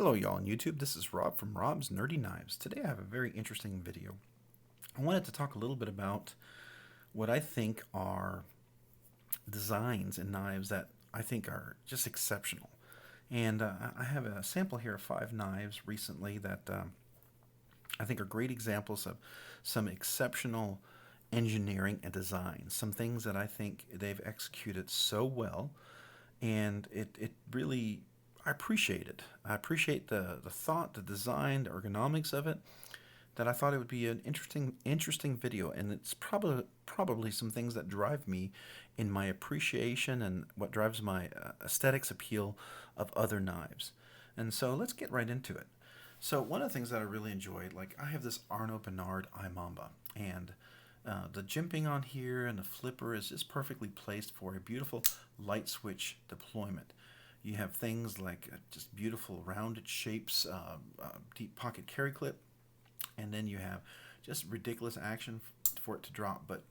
Hello y'all on YouTube, this is Rob from Rob's Nerdy Knives. Today I have a very interesting video. I wanted to talk a little bit about what I think are designs in knives that I think are just exceptional. And I have a sample here of 5 knives recently that I think are great examples of some exceptional engineering and design. Some things that I think they've executed so well, and it really I appreciate it. I appreciate the thought, the design, the ergonomics of it. That I thought it would be an interesting video, and it's probably some things that drive me in my appreciation and what drives my aesthetics appeal of other knives. And so let's get right into it. So one of the things that I really enjoyed, like I have this Arno Bernard iMamba, and the jimping on here and the flipper is just perfectly placed for a beautiful light switch deployment. You have things like just beautiful rounded shapes, deep pocket carry clip, and then you have just ridiculous action for it to drop. But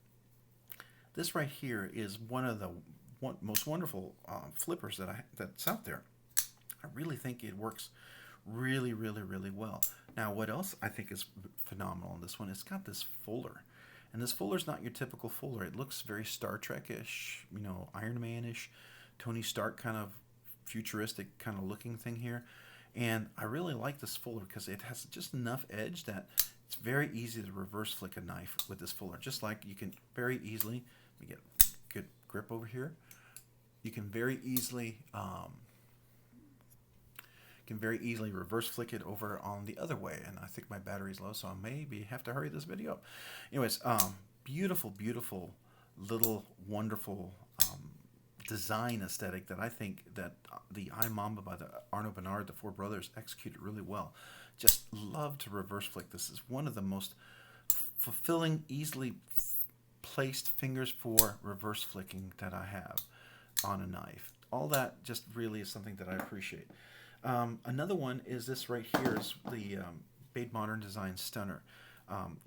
this right here is one of the most wonderful flippers that's out there. I really think it works really well. Now, what else I think is phenomenal in this one? It's got this fuller, and this fuller is not your typical fuller. It looks very Star Trek-ish, Iron Man-ish, Tony Stark kind of futuristic kind of looking thing here. And I really like this fuller because it has just enough edge that it's very easy to reverse flick a knife with this fuller. Just like you can very easily, let me get good grip over here. You can very easily reverse flick it over on the other way. And I think my battery's low, so I maybe have to hurry this video up. Anyways, beautiful little wonderful design aesthetic that I think that the iMamba by the Arno Bernard, the four brothers, executed really well. Just love to reverse flick. This is one of the most fulfilling, easily placed fingers for reverse flicking that I have on a knife. All that just really is something that I appreciate. Another one is this right here, is the Bade Modern Design Stunner.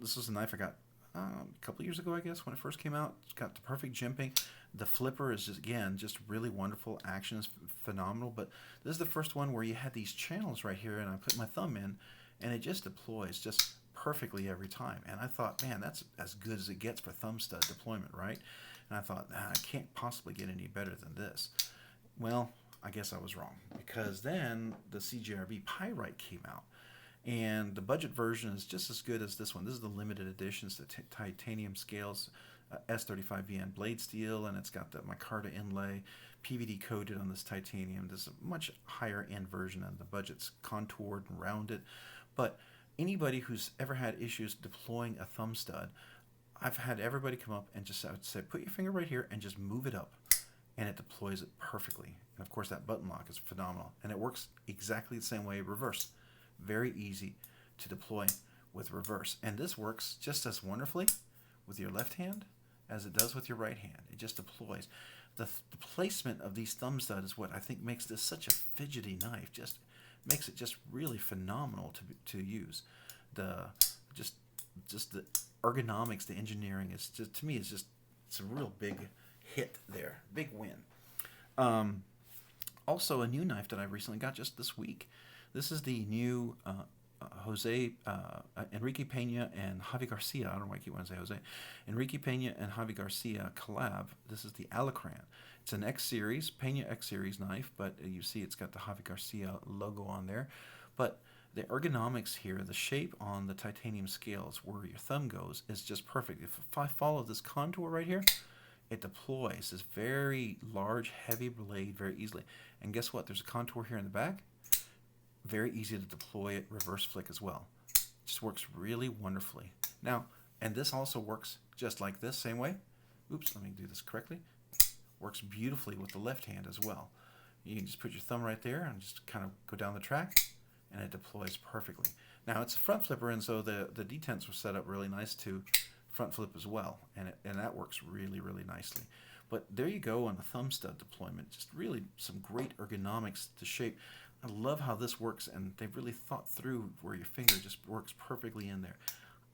This was a knife I got a couple years ago, I guess, when it first came out. It's got the perfect jimping. The flipper is just really wonderful. Action is phenomenal. But this is the first one where you had these channels right here, and I put my thumb in, and it just deploys just perfectly every time. And I thought, man, that's as good as it gets for thumb stud deployment, right? And I thought, I can't possibly get any better than this. Well, I guess I was wrong, because then the CJRB Pyrite came out. And the budget version is just as good as this one. This is the limited edition. It's the titanium scales, S35VN blade steel, and it's got the micarta inlay, PVD coated on this titanium. This is a much higher end version, and the budget's contoured and rounded. But anybody who's ever had issues deploying a thumb stud, I've had everybody come up and just say, put your finger right here and just move it up, and it deploys it perfectly. And of course, that button lock is phenomenal, and it works exactly the same way reverse. Very easy to deploy with reverse. And this works just as wonderfully with your left hand as it does with your right hand. It just deploys. The placement of these thumb studs is what I think makes this such a fidgety knife. Just makes it just really phenomenal to use. Just the ergonomics, the engineering is just, to me, it's a real big hit there, big win. Also, a new knife that I recently got just this week. This is the new Enrique Pena and Javi Garcia. I don't know why I keep wanting to say Jose. Enrique Pena and Javi Garcia collab. This is the Alacran. It's an X Series, Pena X Series knife, but you see it's got the Javi Garcia logo on there. But the ergonomics here, the shape on the titanium scales where your thumb goes is just perfect. If I follow this contour right here, it deploys this very large, heavy blade very easily. And guess what? There's a contour here in the back. Very easy to deploy it, reverse flick as well. It just works really wonderfully. Now, and this also works just like this, same way. Oops, let me do this correctly. Works beautifully with the left hand as well. You can just put your thumb right there and just kind of go down the track, and it deploys perfectly. Now, it's a front flipper, and so the detents were set up really nice to front flip as well, and that works really nicely. But there you go on the thumb stud deployment. Just really some great ergonomics to shape. I love how this works, and they've really thought through where your finger just works perfectly in there.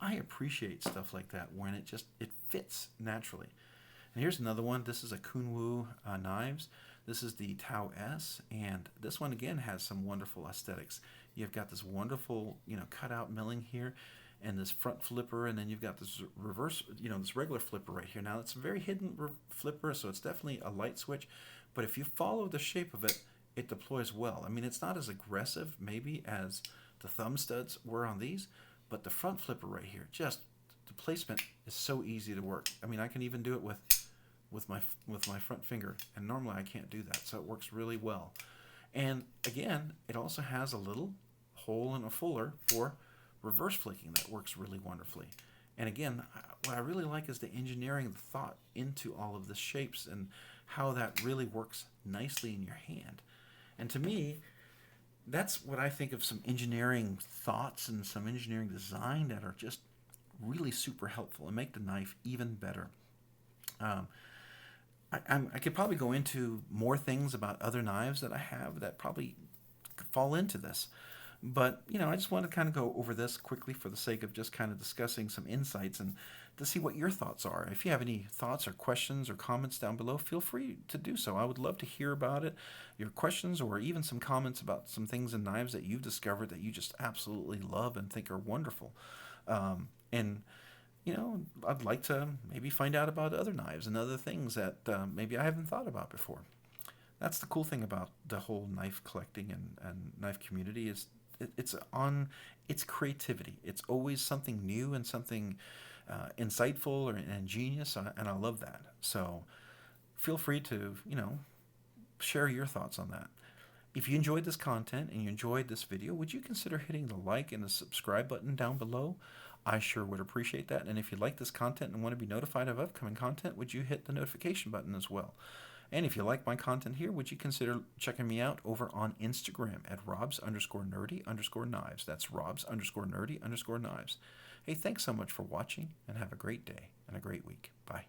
I appreciate stuff like that when it fits naturally. And here's another one. This is a Kunwu Knives. This is the Tau S, and this one again has some wonderful aesthetics. You've got this wonderful, cutout milling here, and this front flipper, and then you've got this reverse, this regular flipper right here. Now it's a very hidden flipper, so it's definitely a light switch, but if you follow the shape of it, it deploys well. I mean, it's not as aggressive maybe as the thumb studs were on these, but the front flipper right here, just the placement is so easy to work. I mean, I can even do it with my front finger, and normally I can't do that, so it works really well. And again, it also has a little hole and a fuller for reverse flicking that works really wonderfully. And again, what I really like is the engineering, the thought into all of the shapes and how that really works nicely in your hand. And to me, that's what I think of some engineering thoughts and some engineering design that are just really super helpful and make the knife even better. Um, I could probably go into more things about other knives that I have that probably fall into this. But, I just want to kind of go over this quickly for the sake of just kind of discussing some insights and to see what your thoughts are. If you have any thoughts or questions or comments down below, feel free to do so. I would love to hear about it, your questions, or even some comments about some things in knives that you've discovered that you just absolutely love and think are wonderful. And I'd like to maybe find out about other knives and other things that maybe I haven't thought about before. That's the cool thing about the whole knife collecting and knife community is it's creativity. It's always something new and something insightful or ingenious, and I love that. So feel free to share your thoughts on that. If you enjoyed this content and you enjoyed this video, would you consider hitting the like and the subscribe button down below? I sure would appreciate that. And if you like this content and want to be notified of upcoming content, would you hit the notification button as well? And if you like my content here, would you consider checking me out over on Instagram at robs_nerdy_knives. That's robs_nerdy_knives. Hey, thanks so much for watching, and have a great day and a great week. Bye.